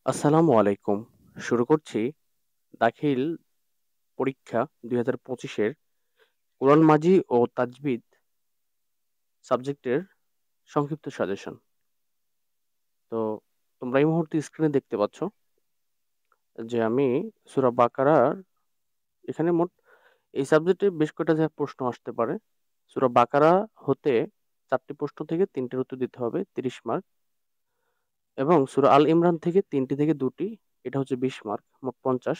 আসসালামু আলাইকুম। শুরু করছি দাখিল পরীক্ষা ২০২৫ এর কোরআন মাজি ও তাজবিদ সাবজেক্টের সংক্ষিপ্ত সাজেশন। তো তোমরা এই মুহূর্তে স্ক্রিনে দেখতে পাচ্ছ যে আমি সূরা বাকারার এখানে মোট এই সাবজেক্টে বেশ কয়টা প্রশ্ন আসতে পারে। সূরা বাকারা হতে ৪ টি প্রশ্ন থেকে ৩ টির উত্তর দিতে হবে ৩০ মার্ক এবং সূরা আল ইমরান থেকে ৩ টি থেকে ২ টি, এটা হচ্ছে ২০ মার্ক, মোট ৫০।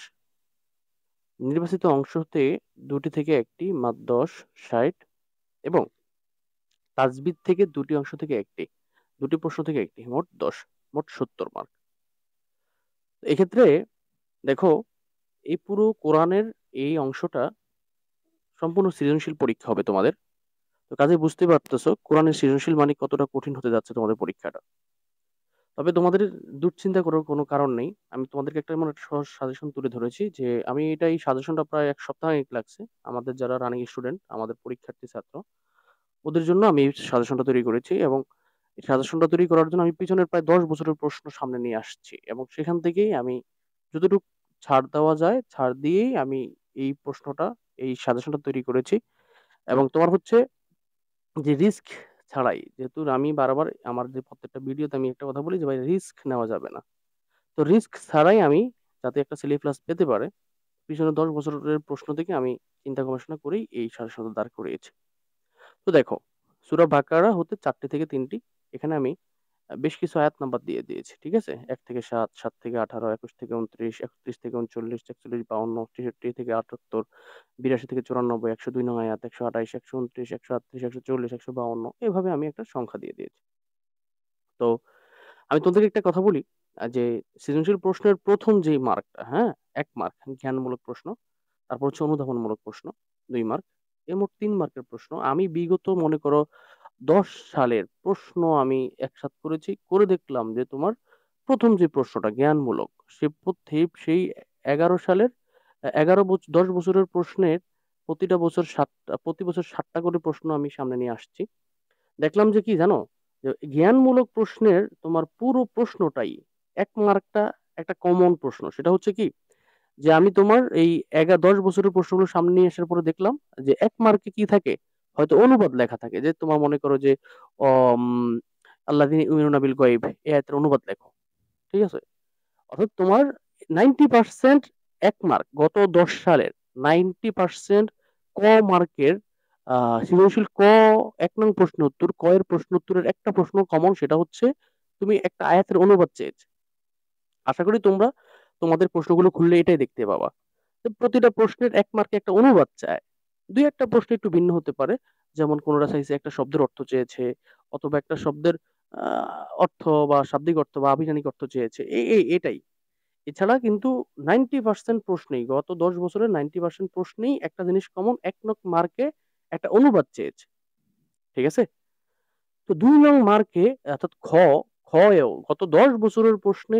নির্বাচিত অংশ হতে ২ টি থেকে ১ টি, মাত্র ১০, ৬০ এবং তাজবিদ থেকে ২ টি অংশ থেকে ১ টি, ২ টি প্রশ্ন থেকে ১ টি, মোট ১০, মোট ৭০ মার্ক। এক্ষেত্রে দেখো, এই পুরো কোরআনের এই অংশটা সম্পূর্ণ সৃজনশীল পরীক্ষা হবে তোমাদের। তো কাজেই বুঝতেই পারতেছো কোরআনের সৃজনশীল মানে কতটা কঠিন হতে যাচ্ছে তোমাদের পরীক্ষাটা। তবে তোমাদের দুশ্চিন্তা করার কোনো কারণ নেই। আমি তোমাদেরকে একটা এমন একটা সহজ সাজেশন তুলে ধরেছি যে এই সাজেশনটা প্রায় ১ সপ্তাহ আগে লাগছে। আমাদের যারা রানিং স্টুডেন্ট, আমাদের পরীক্ষার্থী ছাত্র, ওদের জন্য আমি এই সাজেশনটা তৈরি করেছি এবং এই সাজেশনটা তৈরি করার জন্য আমি পিছনের প্রায় ১০ বছরের প্রশ্ন সামনে নিয়ে আসছি এবং সেখান থেকেই আমি যতটুকু ছাড় দেওয়া যায়, ছাড় দিয়েই আমি এই প্রশ্নটা, এই সাজেশনটা তৈরি করেছি। এবং তোমার হচ্ছে যে রিস্ক ছাড়াই, যেহেতু আমি বারবার আমার যে প্রত্যেকটা ভিডিওতে আমি একটা কথা বলি যে ভাই রিস্ক নেওয়া যাবে না। তো রিস্ক ছাড়াই আমি যাতে একটা ছেলে প্লাস পেতে পারে, পিছনে ১০ বছরের প্রশ্ন থেকে আমি চিন্তা গবেষণা করেই এই সাজেশনটা দাঁড় করিয়েছি। তো দেখো, সূরা বাকারা হতে ৪ টি থেকে ৩ টি। এখানে আমি বেশ কিছু আয়াত নাম্বার দিয়ে দিয়েছি। ঠিক আছে? ১ থেকে ৭, ৭ থেকে ১৮, ২১ থেকে ২৯, ৩১ থেকে ৩৯, ৪১, ৫২, ৬৩ থেকে ৭৮, ৮২ থেকে ৯৪, ১০২ নং আয়াত, ১২৮, ১২৯, ১৩৮, ১৪০, ১৫২, এভাবে আমি একটা সংখ্যা দিয়ে দিয়েছি। তো আমি তোমাদেরকে একটা কথা বলি, যে সৃজনশীল প্রশ্নের ১ম যেই মার্কটা, হ্যাঁ? ১ মার্ক জ্ঞানমূলক প্রশ্ন। তারপর হচ্ছে অনুধাবনমূলক প্রশ্ন ২ মার্ক। এ মোট ৩ মার্কের প্রশ্ন। আমি বিগত মনে করো ১০ সালের প্রশ্ন আমি একসাথ করেছি। করে দেখলাম যে তোমার ১ম যে প্রশ্নটা জ্ঞানমূলক, সেই ১১ সালের ১০ বছরের প্রশ্নের প্রতি বছর ৭ টা করে প্রশ্ন আমি সামনে নিয়ে আসছি। দেখলাম যে কি জানো? যে জ্ঞানমূলক প্রশ্নের তোমার পুরো প্রশ্নটাই ১ মার্কটা একটা কমন প্রশ্ন। সেটা হচ্ছে কি? যে আমি তোমার এই ১০ বছরের প্রশ্নগুলো সামনে নিয়ে আসার পরে দেখলাম যে ১ মার্কে কি থাকে? হয়তো অনুবাদ লেখা থাকে। যে তোমার মনে করো যে অম আল্লাযিনা ইউমিনুনা বিল গায়ব, এই আয়াতের অনুবাদ লেখো। ঠিক আছে? অর্থাৎ তোমার 90% ১ মার্ক, গত ১০ সালের 90% ক মার্কের সৃজনশীল ১ নং প্রশ্ন উত্তর, ক এর প্রশ্ন উত্তরের একটা প্রশ্ন কমন, সেটা হচ্ছে তুমি একটা আয়াতের অনুবাদ চেয়েছে। আশা করি তোমরা তোমাদের প্রশ্নগুলো খুললে এটাই দেখতে পাবা। তো প্রতিটা প্রশ্নের ১ মার্কে একটা অনুবাদ চায়। ২-১ টা প্রশ্ন একটু ভিন্ন হতে পারে। যেমন কোনটা চাইছে একটা শব্দের অর্থ চেয়েছে, অথবা একটা শব্দের আ অর্থ বা শাব্দিক অর্থ বা আভিধানিক অর্থ চেয়েছে। এটাই। এছাড়া কিন্তু 90% প্রশ্নেই, গত ১০ বছরের 90% প্রশ্নেই একটা জিনিস কমন, ১ নং মার্কে একটা অনুবাদ চেয়েছে। ঠিক আছে? তো ২ নং মার্কে অর্থাৎ খ এও গত ১০ বছরের প্রশ্নে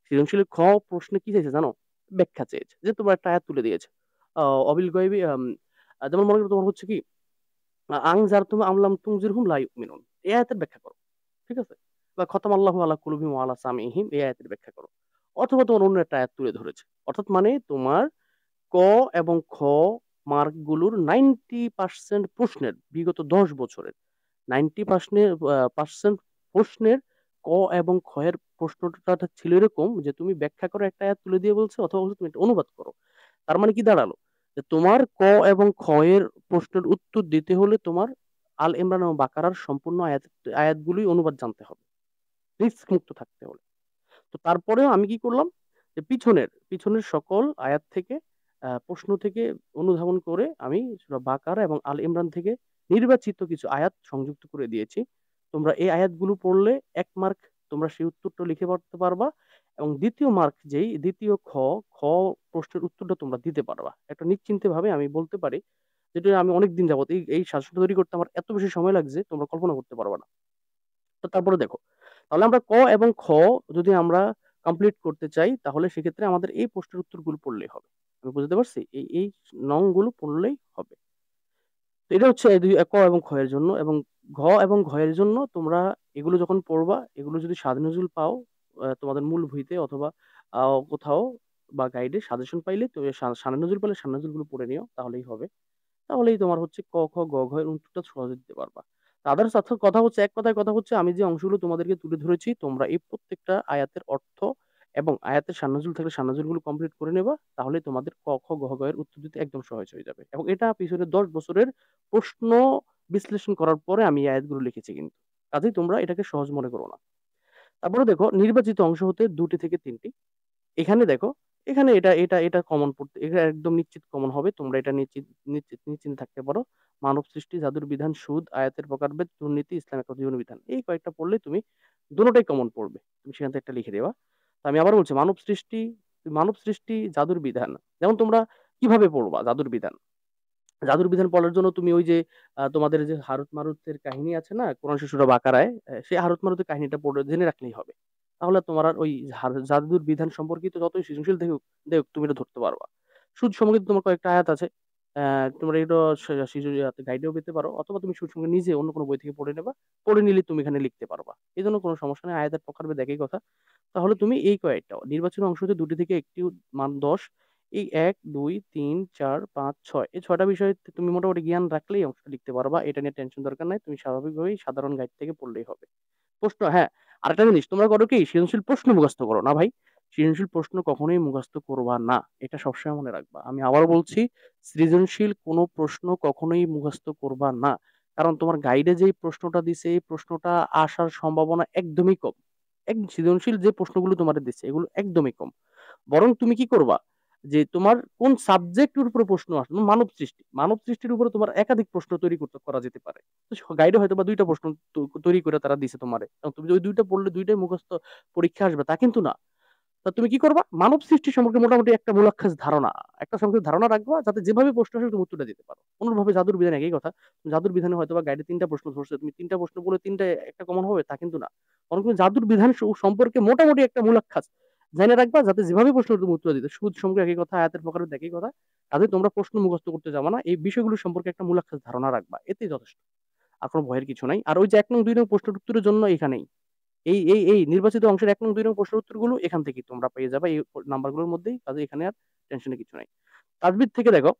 সৃজনশীল প্রশ্নে কি চাইছে জানো? ব্যাখ্যা চেয়েছে। যে তোমার একটা আয়াত তুলে দিয়েছে। আ অবিল গায়বি যেমন মনে করো তোমার হচ্ছে কি? আনজারতুম আম লাম তুনজিরহুম লা ইউমিনুন। এই আয়াতের ব্যাখ্যা করো। ঠিক আছে? বা খতামাল্লাহু আলা কুলুবিহিম ওয়া আলা সামিইহিম, এই আয়াতের ব্যাখ্যা করো। অথবা তোমার অন্য একটা আয়াত তুলে ধরেছে। অর্থাৎ মানে তোমার ক এবং খ মার্কগুলোর 90% প্রশ্নের, বিগত ১০ বছরের 90% প্রশ্নের ক এবং খ এর প্রশ্নটা ছিল এরকম যে তুমি ব্যাখ্যা করো, একটা আয়াত তুলে দিয়ে বলছে, অথবা বলছে তুমি একটা অনুবাদ করো। তার মানে কি দাঁড়ালো? যে তোমার ক এবং খ এর প্রশ্নের উত্তর দিতে হলে তোমার আল ইমরান এবং বাকারার সম্পূর্ণ আয়াতগুলোই অনুবাদ জানতে হবে। রিস্ক মুক্ত থাকতে হলে। তো তারপরেও আমি কি করলাম? যে পিছনের সকল আয়াত থেকে, প্রশ্ন থেকে অনুধাবন করে আমি সূরা বাকারা এবং আল ইমরান থেকে নির্বাচিত কিছু আয়াত সংযুক্ত করে দিয়েছি। তোমরা এই আয়াতগুলো পড়লে ১ মার্ক তোমরা সেই উত্তরটা লিখে পড়তে পারবা এবং ২য় মার্ক যেই ২য় খ প্রশ্নের উত্তরটা তোমরা দিতে পারবা। একটা নিশ্চিন্তে ভাবে আমি বলতে পারি, যেটা আমি অনেকদিন যাবত এই সাজেশনটা তৈরি করতে আমার এত বেশি সময় লাগছে তোমরা কল্পনা করতে পারবা না। তো তারপরে দেখো, তাহলে আমরা ক এবং খ যদি আমরা কমপ্লিট করতে চাই, তাহলে সেক্ষেত্রে আমাদের এই প্রশ্নের উত্তরগুলো পড়লেই হবে। আমি বুঝাতে পারছি? এই নং গুলো পড়লেই হবে। তো এটা হচ্ছে ক এবং খ এর জন্য। এবং ঘ এবং ঘ এর জন্য তোমরা এগুলো যখন পড়বা, এগুলো যদি স্বাদ নজরুল পাও, তোমাদের মূল বইতে অথবা কোথাও বা গাইডে সাজেশন পাইলে তো শানে নজুল পাইলে শানে নজুলগুলো পড়ে নিও, তাহলেই হবে। তাহলেই তোমার হচ্ছে ক, খ, গ, ঘ এর উত্তরটা সহজে দিতে পারবা। তাদের সাথে কথা হচ্ছে, এক কথায় কথা হচ্ছে, আমি যে অংশগুলো তোমাদেরকে তুলে ধরেছি তোমরা এই প্রত্যেকটা আয়াতের অর্থ এবং আয়াতের সান্নাজুল থাকলে সান্নাজুলগুলো কমপ্লিট করে নেবা, তাহলে তোমাদের ক, খ, গ, ঘ এর উত্তর দিতে একদম সহজ হয়ে যাবে। এবং এটা পিছনে 10 বছরের প্রশ্ন বিশ্লেষণ করার পরে আমি এই আয়াতগুলো লিখেছি কিন্তু। কাজেই তোমরা এটাকে সহজ মনে করো না। তারপরে দেখো, নির্বাচিত অংশ হতে 2টি থেকে 3টি। এখানে দেখো, এখানে এটা এটা এটা কমন পড়তে, এটা একদম নিশ্চিত কমন হবে, তোমরা এটা নিশ্চিত নিশ্চিত নিশ্চিন্ত থাকতে পারো। মানব সৃষ্টি, জাদুর বিধান, সুদ, আয়াতের প্রকারভেদ, দুর্নীতি, ইসলামের জীবন বিধান, এই কয়েকটা পড়লে তুমি দুটোটাই কমন পড়বে, তুমি সেখান থেকে একটা লিখে দেবা। তো আমি আবার বলছি, মানব সৃষ্টি, জাদুর বিধান। যেমন তোমরা কিভাবে পড়বা জাদুর বিধান? জাদুর বিধান পড়ার জন্য তুমি ওই যে তোমাদের যে হারুত মারুতের কাহিনী আছে না কোরআন সূরা বাকারায়, সেই হারুত মারুতের কাহিনীটা পড়ে জেনে রাখলেই হবে। তাহলে তোমার আর ওই জাদুর বিধান সম্পর্কিত যতই সৃজনশীল দেখুক দেখুক তুমি এটা ধরতে পারবা। সুদ সম্পর্কিত তোমার কয়েকটা আয়াত আছে, তোমরা এটা গাইডেও পেতে পারো, অথবা তুমি সুদ সঙ্গে নিজে অন্য কোনো বই থেকে পড়ে নেবা, পড়ে নিলে তুমি এখানে লিখতে পারবা। এই জন্য কোনো সমস্যা নেই, আয়াতের প্রকারভেদ একই কথা। তাহলে তুমি এই কয়েকটা নির্বাচনী অংশ হতে 2টি থেকে একটি মান 10, এই 1, 2, 3, 4, 5, 6 এই 6টা বিষয়ে তুমি মোটামুটি জ্ঞান রাখলেই অংশটা লিখতে পারবা। এটা নিয়ে টেনশন দরকার নাই, তুমি স্বাভাবিকভাবেই সাধারণ গাইড থেকে পড়লেই হবে। প্রশ্ন, হ্যাঁ, আরেকটা জিনিস তোমরা করো কি, সৃজনশীল প্রশ্ন মুখস্থ করো না ভাই। সৃজনশীল প্রশ্ন কখনোই মুখস্থ করবা না, এটা সবসময় মনে রাখবা। আমি আবার বলছি, সৃজনশীল কোনো প্রশ্ন কখনোই মুখস্থ করবা না। কারণ তোমার গাইডে যেই প্রশ্নটা দিছে এই প্রশ্নটা আসার সম্ভাবনা একদমই কম। সৃজনশীল যে প্রশ্নগুলো তোমাদের দিচ্ছে এগুলো একদমই কম। বরং তুমি কি করবা, যে তোমার কোন সাবজেক্টের উপরে প্রশ্ন আসবে, মানব সৃষ্টির উপরে তোমার একাধিক প্রশ্ন তৈরি করতে করা যেতে পারে। তো গাইডে হয়তো বা 2টা প্রশ্ন তৈরি করে তারা দিছে তোমারে, এবং তুমি যে ওই 2টা পড়লে 2টাই মুখস্থ পরীক্ষা আসবে তা কিন্তু না। তা তুমি কি করবা, মানব সৃষ্টি সম্পর্কে মোটামুটি একটা মূলাক্ষাস ধারণা, একটা সংক্ষিপ্ত ধারণা রাখবা, যাতে যেভাবে প্রশ্ন আসে তুমি উত্তরটা দিতে পারো। অনুরূপভাবে জাদুর বিধান একই কথা। জাদুর বিধানে হয়তো বা গাইডে 3টা প্রশ্ন ধরছে, তুমি 3টা প্রশ্ন বলে 3টা একটা কমন হবে তা কিন্তু না। বরং তুমি জাদুর বিধান সম্পর্কে মোটামুটি একটা মূলাক্ষাস জেনে রাখবা, যাতে যেভাবে প্রশ্ন তুমি উত্তর দিতে। সুদ সম্পর্কে একই কথা, আয়াতের প্রকার একই কথা। কাজে তোমরা প্রশ্ন মুখস্থ করতে যাবা না, এই বিষয়গুলো সম্পর্কে একটা মূলাক্ষাস ধারণা রাখবা, এতেই যথেষ্ট। আর কোনো ভয়ের কিছু নাই। আর ওই যে 1 নং 2 নং প্রশ্নের উত্তরের জন্য এখানেই এই নির্বাচিত অংশের 1 নং 2 নং প্রশ্নের উত্তরগুলো এখান থেকেই তোমরা পেয়ে যাবে, এই নাম্বারগুলোর মধ্যেই। কাজে এখানে আর টেনশনের কিছু নাই। তাজবিদ থেকে দেখো,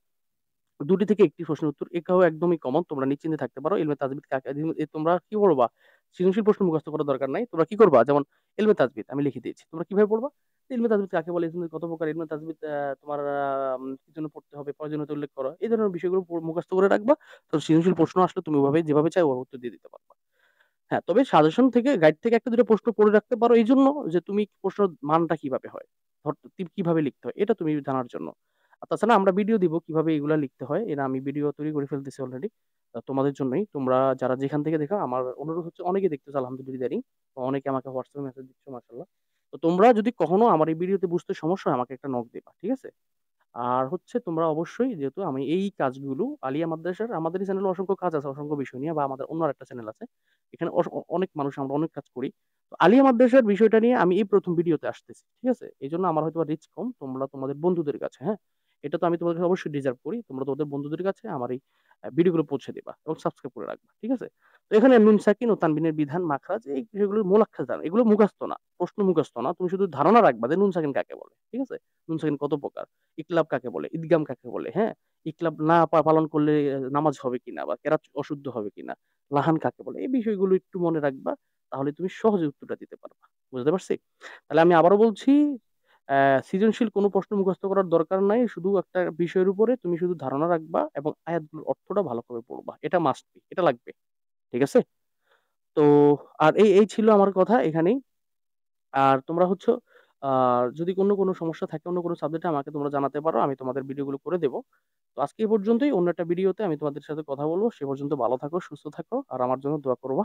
2টি থেকে একটি প্রশ্নের উত্তর, এটাও একদমই কমন, তোমরা নিশ্চিন্তে থাকতে পারো। ইলমে তাজবিদ কাকে, তোমরা কি করবা, সৃজনশীল প্রশ্ন মুখস্থ করার দরকার নাই। তোমরা কি করবা, যেমন ইলমে তাজবিদ আমি লিখে দিয়েছি, তোমরা কিভাবে পড়বা। ইলমে তাজবিদ কাকে বলে, ইলমে কত প্রকার, ইলমে তাজবিদ তোমার কি জন্য পড়তে হবে, প্রয়োজনীয়তা উল্লেখ করো, এই ধরনের বিষয়গুলো মুখস্থ করে রাখবা। তো সৃজনশীল প্রশ্ন আসলে তুমি ওভাবে যেভাবে চাই ওভাবে উত্তর দিয়ে দিতে পারবা। হ্যাঁ, তবে সাজেশন থেকে, গাইড থেকে 1টা 2টা প্রশ্ন পড়ে রাখতে পারো, এই জন্য যে তুমি প্রশ্নের মানটা কিভাবে হয়, ধর কিভাবে লিখতে হয়, এটা তুমি জানার জন্য। আর তাছাড়া আমরা ভিডিও দিব কিভাবে এগুলা লিখতে হয়, এরা আমি ভিডিও তৈরি করে ফেলতেছি অলরেডি, তোমাদের জন্যই। তোমরা যারা যেখান থেকে দেখো, আমার অনুরোধ হচ্ছে, অনেকে দেখতেছো আলহামদুলিল্লাহ, অনেকে আমাকে হোয়াটসঅ্যাপে মেসেজ দিচ্ছ, মাশাআল্লাহ। তো তোমরা যদি কখনো আমার এই ভিডিওতে বুঝতে সমস্যা হয়, আমাকে একটা নক দিবা, ঠিক আছে? আর হচ্ছে তোমরা অবশ্যই, যেহেতু আমি এই কাজগুলো আলিয়া মাদ্রাসার, আমাদের চ্যানেলে অসংখ্য কাজ আছে, অসংখ্য বিষয় নিয়ে, বা আমাদের অন্য একটা চ্যানেল আছে, এখানে অনেক মানুষ, আমরা অনেক কাজ করি। তো আলিয়া মাদ্রাসার বিষয়টা নিয়ে আমি এই প্রথম ভিডিওতে আসতেছি, ঠিক আছে? এই জন্য আমার হয়তো রিচ কম, তোমরা তোমাদের বন্ধুদের কাছে, হ্যাঁ, এটা তো আমি তোমাদের কাছে অবশ্যই ডিজার্ভ করি, তোমরা তোমাদের বন্ধুদের কাছে আমার এই ভিডিওগুলো পৌঁছে দিবা এবং সাবস্ক্রাইব করে রাখবা, ঠিক আছে? তো এখানে নুন সাকিন ও তানবিনের বিধান, মাখরাজ, এই বিষয়গুলো মূলাক্ষাস ধারণা, এগুলো মুখস্থ না, প্রশ্ন মুখস্থ না, তুমি শুধু ধারণা রাখবা যে নুন সাকিন কাকে বলে, ঠিক আছে? নুন সাকিন কত প্রকার, ইকলাব কাকে বলে, ঈদগাম কাকে বলে, হ্যাঁ, ইকলাব না পালন করলে নামাজ হবে কিনা, বা কেরাত অশুদ্ধ হবে কিনা, লাহান কাকে বলে, এই বিষয়গুলো একটু মনে রাখবা, তাহলে তুমি সহজে উত্তরটা দিতে পারবা। বুঝতে পারছি? তাহলে আমি আবারও বলছি, সৃজনশীল কোনো প্রশ্ন মুখস্থ করার দরকার নাই, শুধু একটা বিষয়ের উপরে তুমি শুধু ধারণা রাখবা এবং আয়াতগুলোর অর্থটা ভালো করে পড়বা, এটা মাস্ট বি, এটা লাগবে, ঠিক আছে? তো আর এই এই ছিল আমার কথা এখানেই। আর তোমরা হচ্ছে যদি কোনো সমস্যা থাকে অন্য কোনো সাবজেক্টে, আমাকে তোমরা জানাতে পারো, আমি তোমাদের ভিডিওগুলো করে দেবো। তো আজকে এই পর্যন্তই, অন্য একটা ভিডিওতে আমি তোমাদের সাথে কথা বলবো। সে পর্যন্ত ভালো থাকো, সুস্থ থাকো, আর আমার জন্য দোয়া করবা।